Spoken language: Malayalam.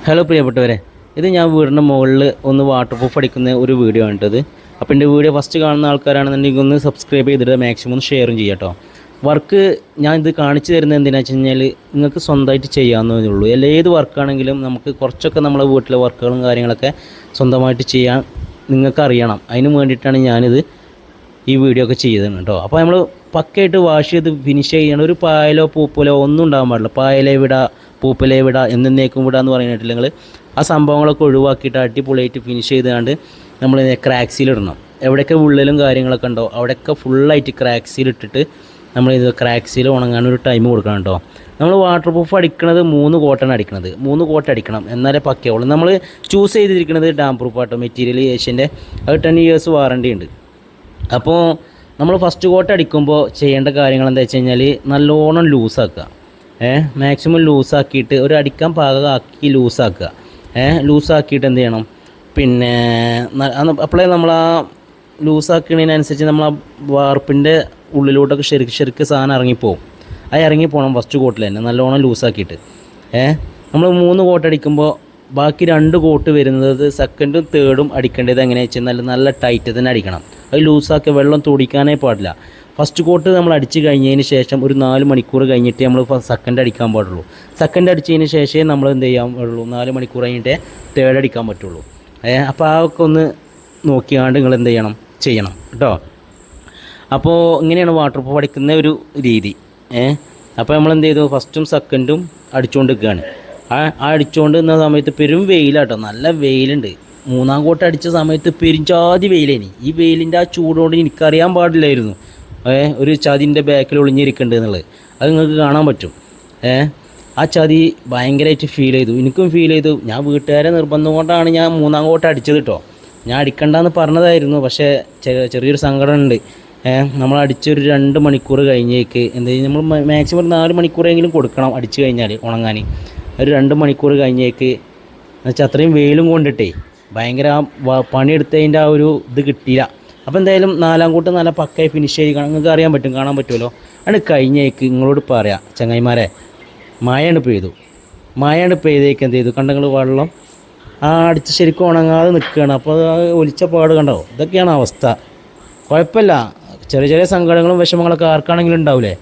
ഹലോ പ്രിയപ്പെട്ടവരെ, ഇത് ഞാൻ വീടിൻ്റെ മുകളിൽ ഒന്ന് വാട്ടർ പ്രൂഫ് അടിക്കുന്ന ഒരു വീഡിയോ ആണ് കേട്ടത്. അപ്പോൾ എൻ്റെ വീഡിയോ ഫസ്റ്റ് കാണുന്ന ആൾക്കാരാണെന്നുണ്ടെങ്കിൽ ഒന്ന് സബ്സ്ക്രൈബ് ചെയ്തിട്ട് മാക്സിമം ഒന്ന് ഷെയറും ചെയ്യാം കേട്ടോ. വർക്ക് ഞാൻ ഇത് കാണിച്ചു തരുന്നത് എന്തിനാണെന്ന് വെച്ച് കഴിഞ്ഞാൽ നിങ്ങൾക്ക് സ്വന്തമായിട്ട് ചെയ്യാവുന്നതേ ഉള്ളൂ. ഏത് വർക്കാണെങ്കിലും നമുക്ക് കുറച്ചൊക്കെ നമ്മളെ വീട്ടിലെ വർക്കുകളും കാര്യങ്ങളൊക്കെ സ്വന്തമായിട്ട് ചെയ്യാൻ നിങ്ങൾക്ക് അറിയണം. അതിന് വേണ്ടിയിട്ടാണ് ഞാനിത് ഈ വീഡിയോ ഒക്കെ ചെയ്തത് കേട്ടോ. അപ്പോൾ നമ്മൾ പക്കയായിട്ട് വാഷ് ചെയ്ത് ഫിനിഷ് ചെയ്യണം. ഒരു പായലോ പൂപ്പലോ ഒന്നും ഉണ്ടാകാൻ പാടില്ല. പായലേ വിടാ, പൂപ്പലേ വിടാ, എന്നേക്കും വിടാ എന്ന് പറയുന്നില്ല. നിങ്ങൾ ആ സംഭവങ്ങളൊക്കെ ഒഴിവാക്കിയിട്ട് അടിപൊളിയായിട്ട് ഫിനിഷ് ചെയ്തുകൊണ്ട് നമ്മൾ ക്രാക്സിലിടണം. എവിടെയൊക്കെ വിള്ളലും കാര്യങ്ങളൊക്കെ ഉണ്ടോ അവിടെയൊക്കെ ഫുള്ളായിട്ട് ക്രാക്സിലിട്ടിട്ട് നമ്മളിത് ക്രാക്സിൽ ഉണങ്ങാനൊരു ടൈം കൊടുക്കണം കേട്ടോ. നമ്മൾ വാട്ടർ പ്രൂഫ് അടിക്കണത് 3 കോട്ടാണ് അടിക്കണത്. 3 കോട്ട് അടിക്കണം, എന്നാലേ പക്കയുള്ളൂ. നമ്മൾ ചൂസ് ചെയ്തിരിക്കുന്നത് ഡാം പ്രൂഫ് ആട്ടോ, മെറ്റീരിയൽ ഏഷ്യൻ്റെ. അത് 10 ഇയേഴ്സ് വാറണ്ടി ഉണ്ട്. അപ്പോൾ നമ്മൾ ഫസ്റ്റ് കോട്ട് അടിക്കുമ്പോൾ ചെയ്യേണ്ട കാര്യങ്ങൾ എന്താ വെച്ച് കഴിഞ്ഞാൽ നല്ലോണം ലൂസാക്കുക. മാക്സിമം ലൂസാക്കിയിട്ട് ഒരു അടിക്കാൻ പാകമാക്കി ലൂസാക്കുക. ലൂസാക്കിയിട്ട് എന്ത് ചെയ്യണം, പിന്നെ അപ്പോഴേ നമ്മൾ ആ ലൂസാക്കുന്നതിനനുസരിച്ച് നമ്മൾ ആ വാർപ്പിൻ്റെ ഉള്ളിലോട്ടൊക്കെ ശരിക്ക് സാധനം ഇറങ്ങിപ്പോവും. അത് ഇറങ്ങിപ്പോകണം ഫസ്റ്റ് കോട്ടിൽ തന്നെ നല്ലോണം ലൂസാക്കിയിട്ട്. നമ്മൾ 3 കോട്ട് അടിക്കുമ്പോൾ ബാക്കി 2 കോട്ട് വരുന്നത് സെക്കൻഡും തേർഡും അടിക്കേണ്ടത് എങ്ങനെയാണെന്ന് വെച്ചാൽ നല്ല ടൈറ്റ് തന്നെ അടിക്കണം. അത് ലൂസാക്കി വെള്ളം തുടിക്കാനേ പാടില്ല. ഫസ്റ്റ് കോട്ട് നമ്മൾ അടിച്ച് കഴിഞ്ഞതിന് ശേഷം ഒരു 4 മണിക്കൂർ കഴിഞ്ഞിട്ട് നമ്മൾ സെക്കൻഡ് അടിക്കാൻ പാടുള്ളൂ. സെക്കൻഡ് അടിച്ചതിന് ശേഷമേ നമ്മൾ എന്ത് ചെയ്യാൻ പാടുള്ളൂ, 4 മണിക്കൂർ കഴിഞ്ഞിട്ടേ തേർഡ് അടിക്കാൻ പറ്റുള്ളൂ. അപ്പോൾ അതൊക്കെ ഒന്ന് നോക്കിയാണ്ട് നിങ്ങൾ എന്ത് ചെയ്യണം കേട്ടോ. അപ്പോൾ ഇങ്ങനെയാണ് വാട്ടർ പ്രൂഫ് അടിക്കുന്ന ഒരു രീതി. അപ്പോൾ നമ്മൾ എന്ത് ചെയ്തു, ഫസ്റ്റും സെക്കൻഡും അടിച്ചുകൊണ്ട് നിൽക്കുകയാണ്. ആ അടിച്ചുകൊണ്ട് നിന്ന സമയത്ത് പെരും വെയിലാട്ടോ, നല്ല വെയിലുണ്ട്. 3-ാം കോട്ട് അടിച്ച സമയത്ത് പെരുംചാതി വെയിലേനി. ഈ വെയിലിൻ്റെ ആ ചൂടുകൊണ്ട് എനിക്കറിയാൻ പാടില്ലായിരുന്നു ഒരു ചതിൻ്റെ ബാക്കിൽ ഒളിഞ്ഞിരിക്കുന്നുണ്ട് എന്നുള്ളത്. അത് നിങ്ങൾക്ക് കാണാൻ പറ്റും. ആ ചതി ഭയങ്കരമായിട്ട് ഫീൽ ചെയ്തു, എനിക്കും ഫീൽ ചെയ്തു. ഞാൻ വീട്ടുകാരെ നിർബന്ധം കൊണ്ടാണ് ഞാൻ 3-ാം കോട്ട് അടിച്ചത് കേട്ടോ. ഞാൻ അടിക്കണ്ടെന്ന് പറഞ്ഞതായിരുന്നു, പക്ഷേ ചെറിയൊരു സങ്കടം ഉണ്ട്. നമ്മൾ അടിച്ചൊരു 2 മണിക്കൂർ കഴിഞ്ഞേക്ക് എന്ത് ചെയ്യും, നമ്മൾ മാക്സിമം ഒരു 4 മണിക്കൂറെങ്കിലും കൊടുക്കണം അടിച്ചു കഴിഞ്ഞാൽ ഉണങ്ങാൻ. ഒരു 2 മണിക്കൂർ കഴിഞ്ഞേക്ക് എന്നുവെച്ചാൽ അത്രയും വെയിലും കൊണ്ടിട്ടേ ഭയങ്കര പണിയെടുത്തതിൻ്റെ ആ ഒരു ഇത് കിട്ടിയില്ല. അപ്പോൾ എന്തായാലും 4-ാം കൂട്ട് നല്ല പക്കയായി ഫിനിഷ് ചെയ്ത് നിങ്ങൾക്ക് അറിയാൻ പറ്റും, കാണാൻ പറ്റുമല്ലോ. അത് കഴിഞ്ഞേക്ക് നിങ്ങളോട് പറയാം ചങ്ങായിമാരെ, മഴയാണ് പെയ്തേക്ക് എന്ത് ചെയ്തു കണ്ടങ്ങൾ വെള്ളം അടിച്ച് ശരിക്കും ഉണങ്ങാതെ നിൽക്കുകയാണ്. അപ്പോൾ അത് ഒലിച്ച പാട് കണ്ടോ. ഇതൊക്കെയാണ് അവസ്ഥ. കുഴപ്പമില്ല, ചെറിയ സങ്കടങ്ങളും വിഷമങ്ങളൊക്കെ ആർക്കാണെങ്കിലും ഉണ്ടാവില്ലേ.